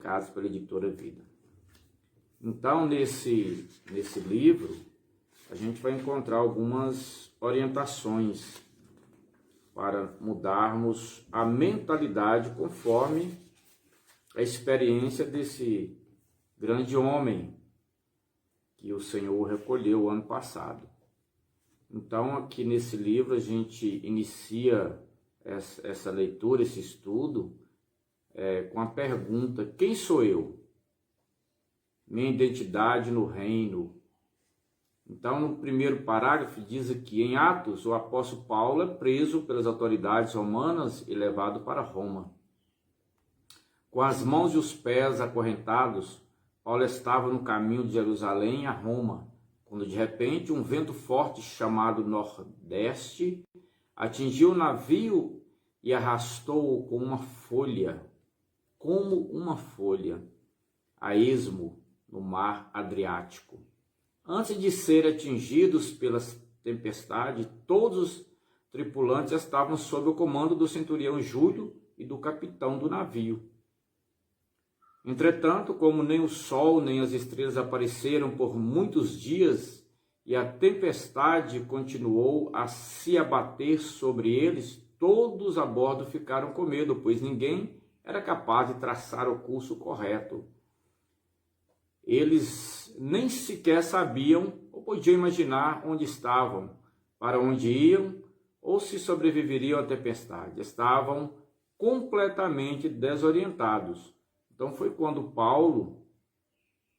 publicados pela editora Vida. Então, nesse livro, a gente vai encontrar algumas orientações para mudarmos a mentalidade conforme a experiência desse grande homem que o Senhor recolheu ano passado. Então, aqui nesse livro, a gente inicia essa leitura, esse estudo, com a pergunta: quem sou eu? Minha identidade no reino. Então, no primeiro parágrafo, diz aqui: em Atos, o apóstolo Paulo é preso pelas autoridades romanas e levado para Roma. Com as mãos e os pés acorrentados, Paulo estava no caminho de Jerusalém a Roma, quando de repente um vento forte chamado Nordeste atingiu o navio e arrastou-o como uma folha, a esmo no mar Adriático. Antes de serem atingidos pela tempestade, todos os tripulantes estavam sob o comando do centurião Júlio e do capitão do navio. Entretanto, como nem o sol nem as estrelas apareceram por muitos dias, e a tempestade continuou a se abater sobre eles, todos a bordo ficaram com medo, pois ninguém era capaz de traçar o curso correto. Eles nem sequer sabiam ou podiam imaginar onde estavam, para onde iam ou se sobreviveriam à tempestade. Estavam completamente desorientados. Então foi quando Paulo,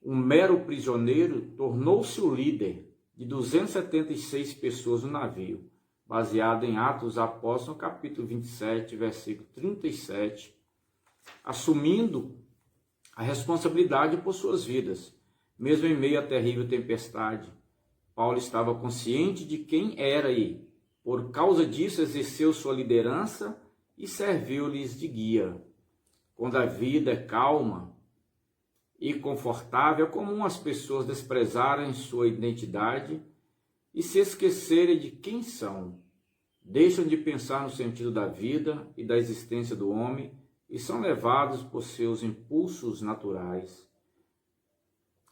um mero prisioneiro, tornou-se o líder de 276 pessoas no navio, baseado em Atos dos Apóstolos, capítulo 27, versículo 37, assumindo a responsabilidade por suas vidas. Mesmo em meio à terrível tempestade, Paulo estava consciente de quem era e, por causa disso, exerceu sua liderança e serviu-lhes de guia. Quando a vida é calma e confortável, é comum as pessoas desprezarem sua identidade e se esquecerem de quem são. Deixam de pensar no sentido da vida e da existência do homem e são levados por seus impulsos naturais.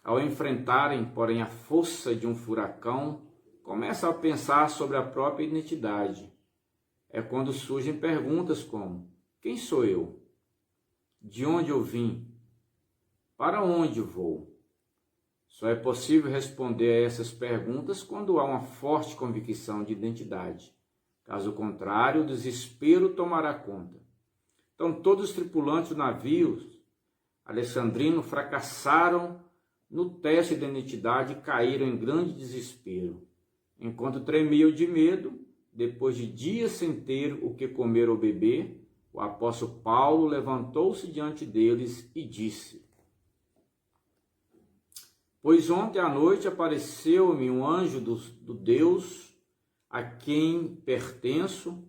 Ao enfrentarem, porém, a força de um furacão, começam a pensar sobre a própria identidade. É quando surgem perguntas como: quem sou eu? De onde eu vim? Para onde vou? Só é possível responder a essas perguntas quando há uma forte convicção de identidade. Caso contrário, o desespero tomará conta. Então, todos os tripulantes do navio alexandrino fracassaram no teste de identidade e caíram em grande desespero. Enquanto tremiam de medo, depois de dias sem ter o que comer ou beber, o apóstolo Paulo levantou-se diante deles e disse: pois ontem à noite apareceu-me um anjo do Deus a quem pertenço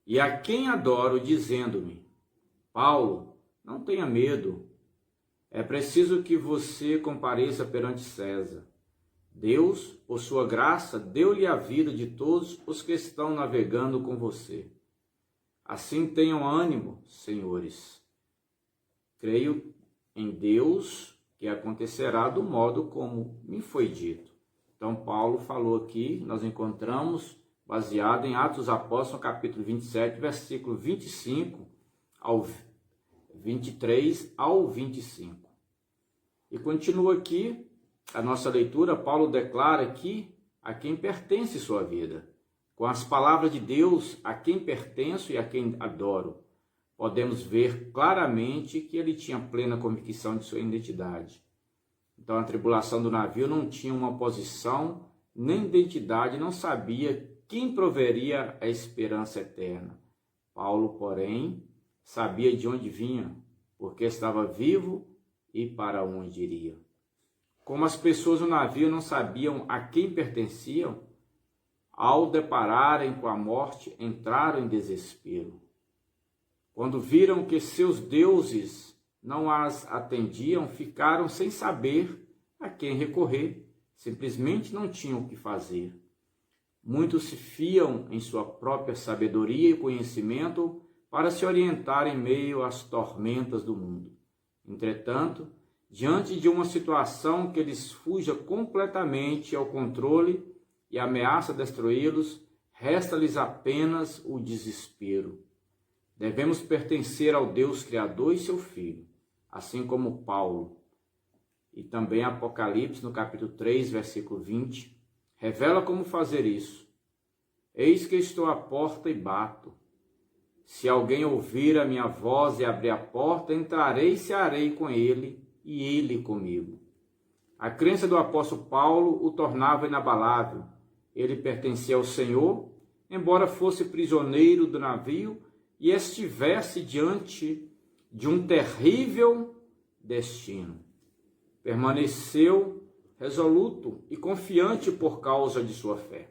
e a quem adoro, dizendo-me: Paulo, não tenha medo. É preciso que você compareça perante César. Deus, por sua graça, deu-lhe a vida de todos os que estão navegando com você. Assim tenham ânimo, senhores. Creio em Deus que acontecerá do modo como me foi dito. Então, Paulo falou aqui, nós encontramos, baseado em Atos dos Apóstolos, capítulo 27, versículo 25 ao 23 ao 25. E continua aqui a nossa leitura. Paulo declara aqui a quem pertence sua vida. Com as palavras de Deus, a quem pertenço e a quem adoro, podemos ver claramente que ele tinha plena convicção de sua identidade. Então, a tripulação do navio não tinha uma posição nem identidade, não sabia quem proveria a esperança eterna. Paulo, porém, sabia de onde vinha, porque estava vivo e para onde iria. Como as pessoas no navio não sabiam a quem pertenciam, ao depararem com a morte, entraram em desespero. Quando viram que seus deuses não as atendiam, ficaram sem saber a quem recorrer, simplesmente não tinham o que fazer. Muitos se fiam em sua própria sabedoria e conhecimento para se orientar em meio às tormentas do mundo. Entretanto, diante de uma situação que lhes fuja completamente ao controle e ameaça destruí-los, resta-lhes apenas o desespero. Devemos pertencer ao Deus Criador e seu Filho, assim como Paulo. E também Apocalipse, no capítulo 3, versículo 20, revela como fazer isso. Eis que estou à porta e bato. Se alguém ouvir a minha voz e abrir a porta, entrarei e cearei com ele e ele comigo. A crença do apóstolo Paulo o tornava inabalável. Ele pertencia ao Senhor, embora fosse prisioneiro do navio e estivesse diante de um terrível destino. Permaneceu resoluto e confiante por causa de sua fé.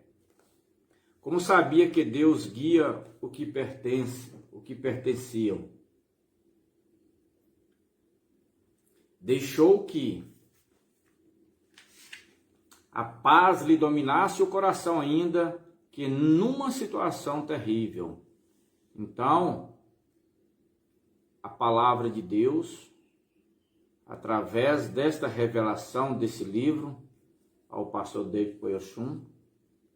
Como sabia que Deus guia o que pertenciam. Deixou que a paz lhe dominasse o coração ainda que numa situação terrível. Então, a palavra de Deus, através desta revelação desse livro, ao pastor David Poyachum,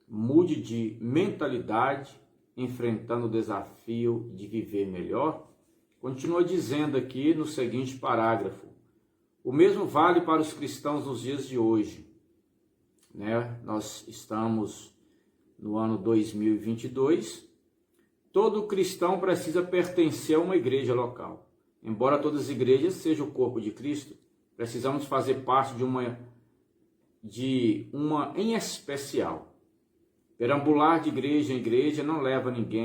mude de mentalidade, enfrentando o desafio de viver melhor. Continua dizendo aqui no seguinte parágrafo: o mesmo vale para os cristãos nos dias de hoje. Nós estamos no ano 2022. Todo cristão precisa pertencer a uma igreja local. Embora todas as igrejas sejam o corpo de Cristo, precisamos fazer parte de uma em especial. Perambular de igreja em igreja não leva ninguém